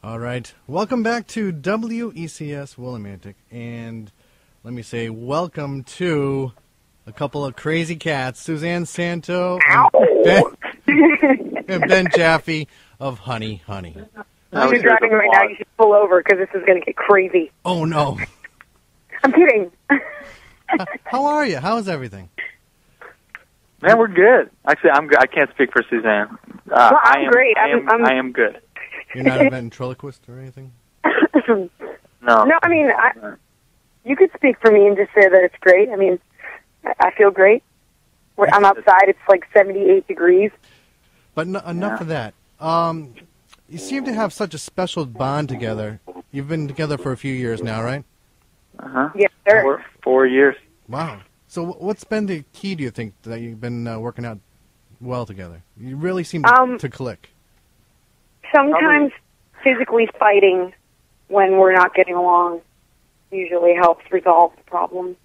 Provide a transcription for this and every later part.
All right. Welcome back to WECS Willimantic. And let me say welcome to a couple of crazy cats, Suzanne Santo and Ben Jaffe of Honey Honey. If you're driving right now, you should pull over because this is going to get crazy. Oh, no. I'm kidding. How are you? How is everything? Man, we're good. Actually, I'm good. I can't speak for Suzanne. Well, I'm great. I am good. You're not a ventriloquist or anything? No. No, I mean, you could speak for me and just say that it's great. I mean, I feel great. I'm outside. It's like 78 degrees. But enough of that. You seem to have such a special bond together. You've been together for a few years now, right? Uh-huh. Yes, sir. 4 years. Wow. So what's been the key, do you think, that you've been working out well together? You really seem to click. Sometimes physically fighting when we're not getting along usually helps resolve the problem.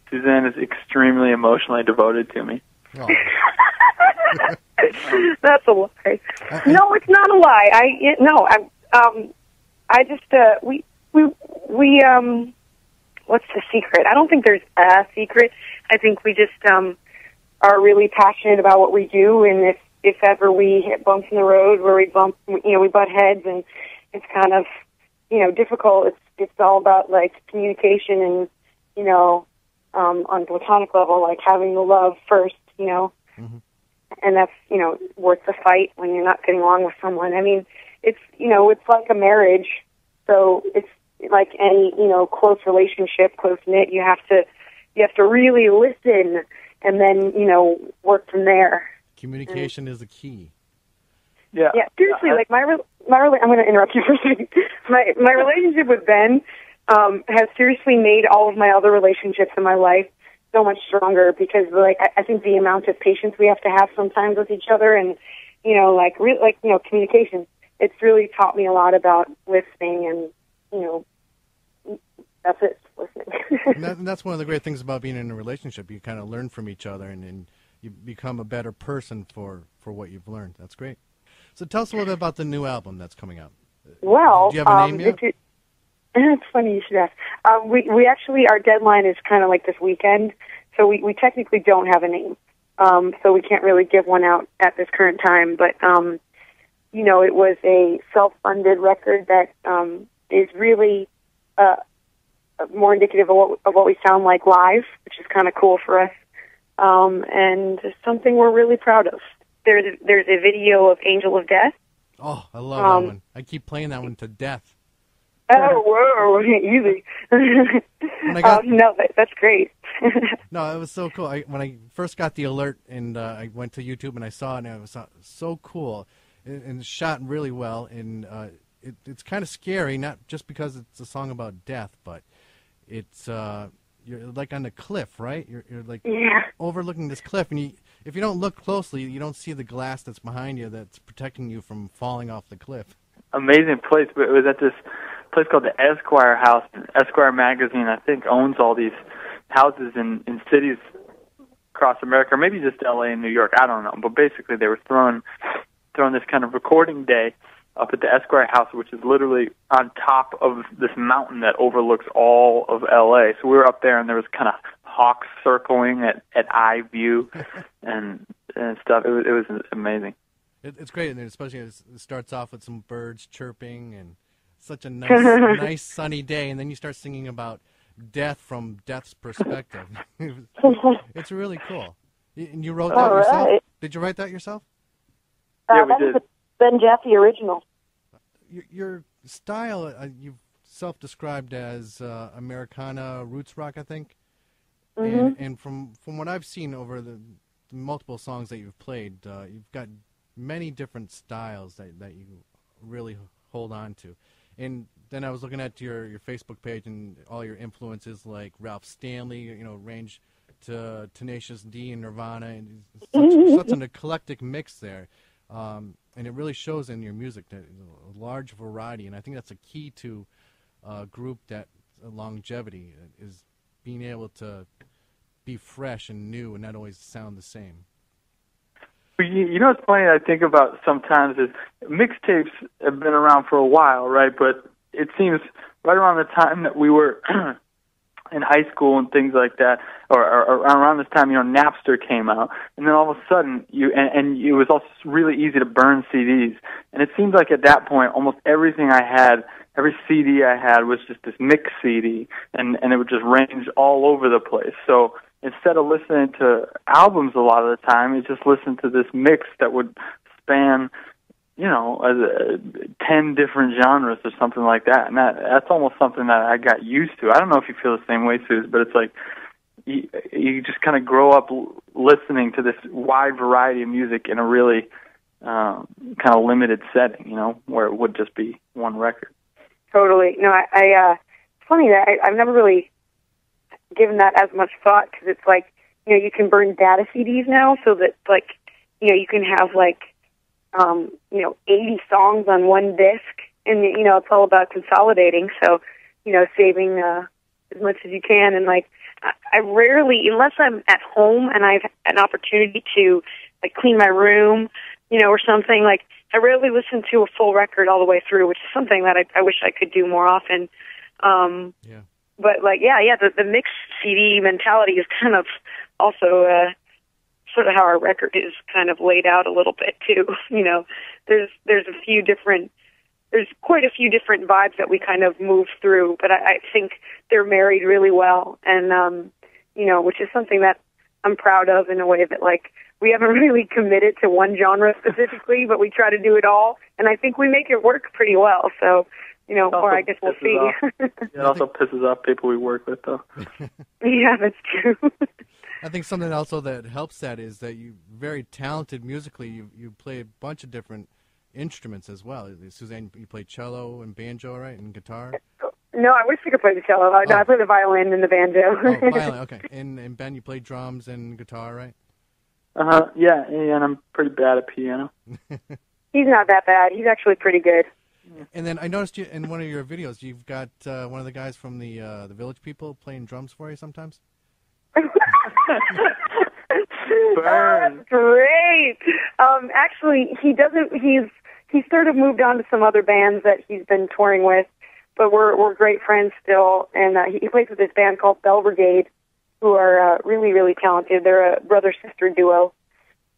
Suzanne is extremely emotionally devoted to me. Oh. That's a lie. No, it's not a lie. What's the secret? I don't think there's a secret. I think we just are really passionate about what we do, and if ever we hit bumps in the road where we butt heads, and it's kind of, difficult. It's all about like communication and, on a platonic level, like having the love first, Mm-hmm. and that's, worth the fight when you're not getting along with someone. I mean, it's like a marriage, so it's like any, close relationship, close knit. You have to really listen and then, work from there. Communication is the key. Yeah. Yeah, seriously, like I'm going to interrupt you for a second. My relationship with Ben has seriously made all of my other relationships in my life so much stronger because, like, I think the amount of patience we have to have sometimes with each other and, communication, it's really taught me a lot about listening and, that's it, listening. That's one of the great things about being in a relationship. You kind of learn from each other and you become a better person for what you've learned. That's great. So tell us a little bit about the new album that's coming out. Well, do you have a name yet? It's funny you should ask. We actually, our deadline is kind of like this weekend, so we technically don't have a name. So we can't really give one out at this current time. But, it was a self-funded record that is really more indicative of what we sound like live, which is kind of cool for us, and something we're really proud of. There's a video of Angel of Death. Oh, I love that one. I keep playing that one to death. Oh, whoa, easy. No, that's great. No, it was so cool. When I first got the alert and I went to YouTube and I saw it, and it was so cool and shot really well. And it's kind of scary, not just because it's a song about death, but it's you're like on the cliff, right? You're like overlooking this cliff, and if you don't look closely, you don't see the glass that's behind you that's protecting you from falling off the cliff. Amazing place. But it was at this place called the Esquire House. Esquire magazine, I think, owns all these houses in cities across America, or maybe just L.A. and New York. I don't know. But basically, they were throwing this kind of recording day up at the Esquire House, which is literally on top of this mountain that overlooks all of L.A. So we were up there, and there was kind of hawks circling at eye view and stuff. It was amazing. It's great, and especially it starts off with some birds chirping and such a nice sunny day, and then you start singing about death from death's perspective. It's really cool. And you wrote that yourself? Right. Did you write that yourself? Yeah, we did. Ben Jaffe original. Your style, you've self-described as Americana roots rock, I think. Mm-hmm. And from what I've seen over the multiple songs that you've played, you've got many different styles that you really hold on to. And then I was looking at your Facebook page and all your influences like Ralph Stanley, range to Tenacious D and Nirvana, and such an eclectic mix there. And it really shows in your music that a large variety, and I think that's a key to a group that longevity is being able to be fresh and new and not always sound the same. You know what's funny I think about sometimes is mixtapes have been around for a while, right? But it seems right around the time that we were in high school and things like that, or around this time, Napster came out, and then all of a sudden, and it was also really easy to burn CDs, and it seemed like at that point, almost everything I had, every CD I had was just this mix CD, and it would just range all over the place. So instead of listening to albums a lot of the time, you just listened to this mix that would span 10 different genres or something like that, and that's almost something that I got used to. I don't know if you feel the same way, Suze, but it's like you just kind of grow up listening to this wide variety of music in a really kind of limited setting, where it would just be one record. Totally. No, it's funny that I've never really given that as much thought, because it's like, you can burn data CDs now, so that, like, you can have, like, 80 songs on one disc, and, it's all about consolidating, so, saving as much as you can, and, like, I rarely, unless I'm at home and I've an opportunity to, like, clean my room, or something, like, I rarely listen to a full record all the way through, which is something that I wish I could do more often. Yeah. But, like, the mixed CD mentality is kind of also sort of how our record is kind of laid out a little bit, too. There's quite a few different vibes that we kind of move through, but I think they're married really well, and, which is something that I'm proud of in a way that, like, we haven't really committed to one genre specifically, but we try to do it all, and I think we make it work pretty well, so... or I guess we'll see. It also pisses off people we work with, though. Yeah, that's true. I think something also that helps that is that you're very talented musically. You play a bunch of different instruments as well. Suzanne, you play cello and banjo, right, and guitar? No, I wish I could play the cello. No, I play the violin and the banjo. Oh, violin, okay. And Ben, you play drums and guitar, right? Yeah, and I'm pretty bad at piano. He's not that bad. He's actually pretty good. And then I noticed you in one of your videos, you've got one of the guys from the Village People playing drums for you sometimes. Burn. That's great. Actually, he doesn't. He's sort of moved on to some other bands that he's been touring with, but we're great friends still. And he plays with this band called Bell Brigade, who are really, really talented. They're a brother-sister duo.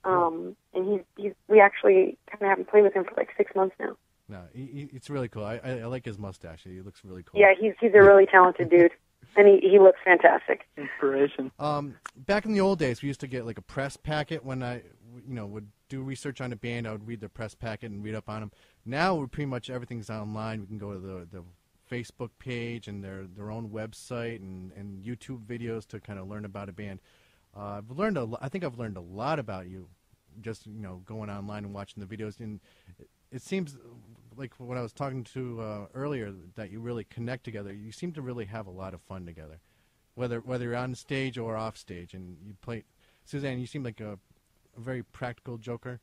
And we actually kind of haven't played with him for like 6 months now. No, it's really cool. I like his mustache. He looks really cool. Yeah, he's a really talented dude, and he looks fantastic. Inspiration. Back in the old days, we used to get like a press packet when I, would do research on a band. I would read the press packet and read up on them. Now, pretty much everything's online. We can go to the Facebook page and their own website and YouTube videos to kind of learn about a band. I think I've learned a lot about you, just going online and watching the videos. And it seems like when I was talking to earlier that you really connect together. You seem to really have a lot of fun together, whether you're on stage or off stage. And you play, Suzanne. You seem like a very practical joker.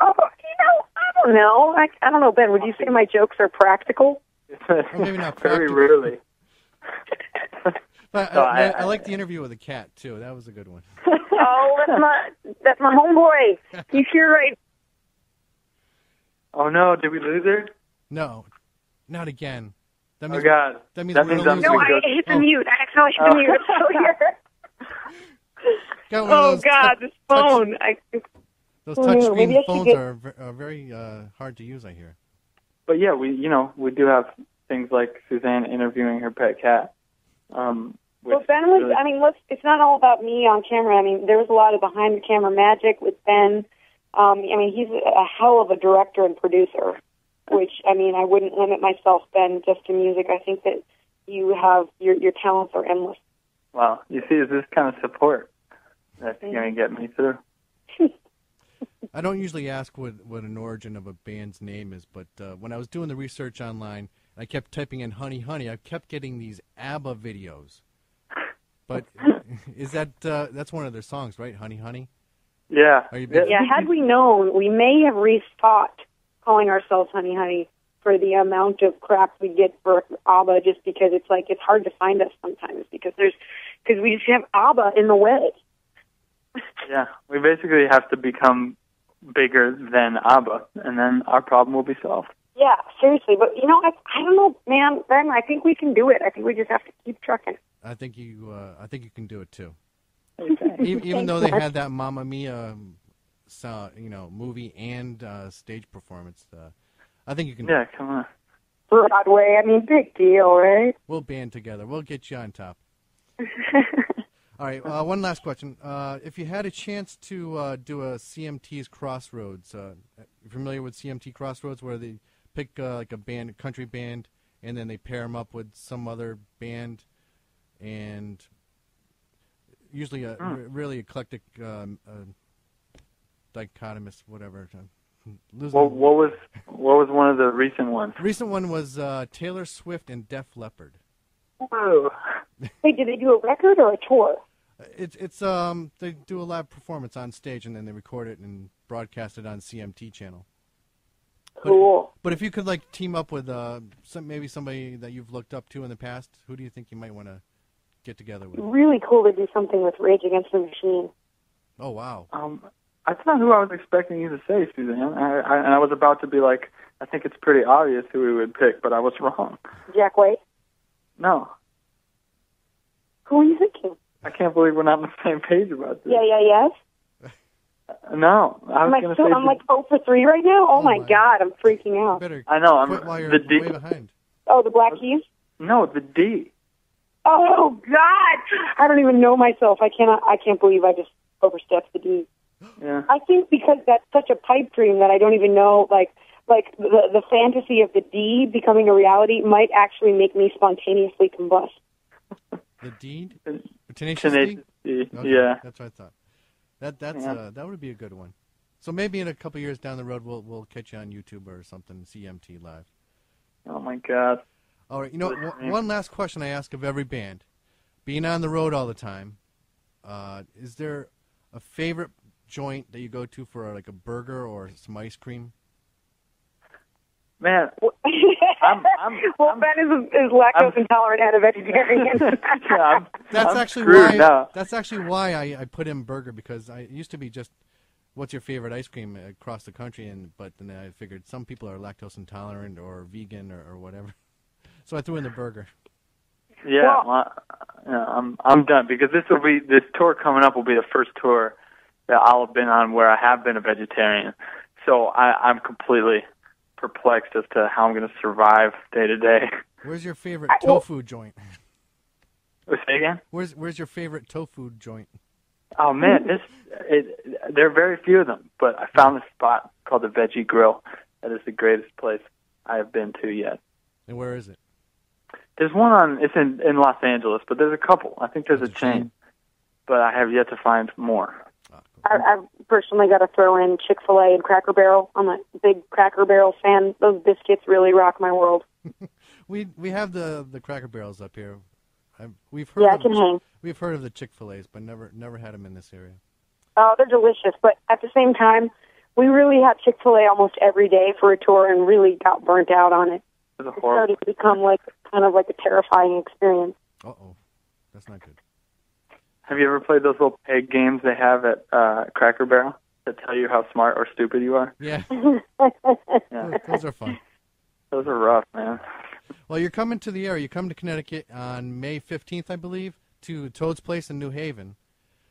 Oh, I don't know. I don't know, Ben. Would you say my jokes are practical? Or maybe not practical. Very rarely. But I like the interview with the cat too. That was a good one. Oh, that's my homeboy. He's here right. Oh no! Did we lose her? No, not again. That means, oh God! That means I'm no, I hit the mute. I accidentally hit the mute. It's still here. Oh God! This phone. Those touchscreen phones are very hard to use, I hear. But yeah, we do have things like Suzanne interviewing her pet cat. Well, Ben was. Really... I mean, it's not all about me on camera. I mean, there was a lot of behind the camera magic with Ben. I mean, he's a hell of a director and producer. Which, I mean, I wouldn't limit myself, Ben, just to music. I think that you have your talents are endless. Wow, you see, it's this kind of support that's going to get me through. I don't usually ask what an origin of a band's name is, but when I was doing the research online, I kept typing in Honey Honey. I kept getting these ABBA videos. But is that's one of their songs, right? Honey Honey? Yeah. Yeah, had we known, we may have rethought calling ourselves Honey Honey for the amount of crap we get for ABBA, just because it's hard to find us sometimes because we just have ABBA in the way. Yeah, we basically have to become bigger than ABBA, and then our problem will be solved. Yeah, seriously. But, I don't know, man. Ben, I think we can do it. I think we just have to keep trucking. I think you can do it too. Okay. Even though they had that Mamma Mia, movie and stage performance, I think you can. Yeah, come on. Broadway, I mean, big deal, right? We'll band together. We'll get you on top. All right, one last question. If you had a chance to do a CMT's Crossroads, you familiar with CMT Crossroads, where they pick like a country band, and then they pair them up with some other band, and usually a really eclectic dichotomous, whatever. What was one of the recent ones? Recent one was Taylor Swift and Def Leppard. Whoa. Wait, did they do a record or a tour? It's they do a live performance on stage, and then they record it and broadcast it on CMT channel. Cool. But if you could like team up with maybe somebody that you've looked up to in the past, who do you think you might want to get together with? Really cool to do something with Rage Against the Machine. Oh wow. That's not who I was expecting you to say, Suzanne. I was about to be like, I think it's pretty obvious who we would pick, but I was wrong. Jack White? No. Who are you thinking? I can't believe we're not on the same page about this. Yes? No. I'm like 0 for 3 right now? Oh my God, I'm freaking out. I know. I'm while you're the D. way behind. Oh, the Black Keys? No, the D. Oh God! I don't even know myself. I can't believe I just overstepped the D. Yeah. I think because that's such a pipe dream that I don't even know, like the fantasy of the D becoming a reality might actually make me spontaneously combust. The deed? Tenacious D? D. Okay, yeah. That's what I thought. That would be a good one. So maybe in a couple years down the road, we'll catch you on YouTube or something, CMT Live. Oh my God. All right. One last question I ask of every band: being on the road all the time, is there a favorite joint that you go to for like a burger or some ice cream? Man, Ben is lactose intolerant and a vegetarian. That's actually why I put in burger, because it used to be just what's your favorite ice cream across the country, but then I figured some people are lactose intolerant or vegan or whatever, so I threw in the burger. Yeah, I'm done, because this tour coming up will be the first tour that I'll have been on where I have been a vegetarian, so I'm completely perplexed as to how I'm going to survive day to day. Where's your favorite tofu joint? Say again? Where's your favorite tofu joint? Oh man, there are very few of them, but I found this spot called the Veggie Grill. That is the greatest place I have been to yet. And where is it? There's one it's in Los Angeles, but there's a couple. I think there's a chain, but I have yet to find more. I've personally got to throw in Chick-fil-A and Cracker Barrel. I'm a big Cracker Barrel fan. Those biscuits really rock my world. We have the Cracker Barrels up here. We've heard of the Chick-fil-A's, but never had them in this area. Oh, they're delicious, but at the same time, we really had Chick-fil-A almost every day for a tour and really got burnt out on it. It started to become kind of like a terrifying experience. Uh-oh. That's not good. Have you ever played those little peg games they have at Cracker Barrel that tell you how smart or stupid you are? Yeah. Those are fun. Those are rough, man. Well, you're coming to the area. You come to Connecticut on May 15th, I believe, to Toad's Place in New Haven.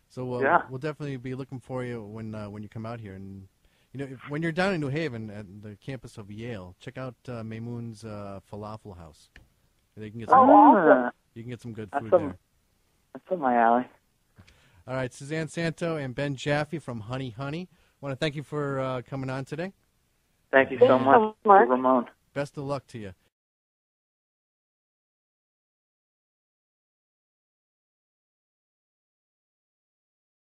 So we'll definitely be looking for you when you come out here. And when you're down in New Haven at the campus of Yale, check out Maymun's Falafel House. They can get you can get some good food there. That's up my alley. All right, Suzanne Santo and Ben Jaffe from Honey Honey. I want to thank you for coming on today. Thank you so much, Ramone. Best of luck to you.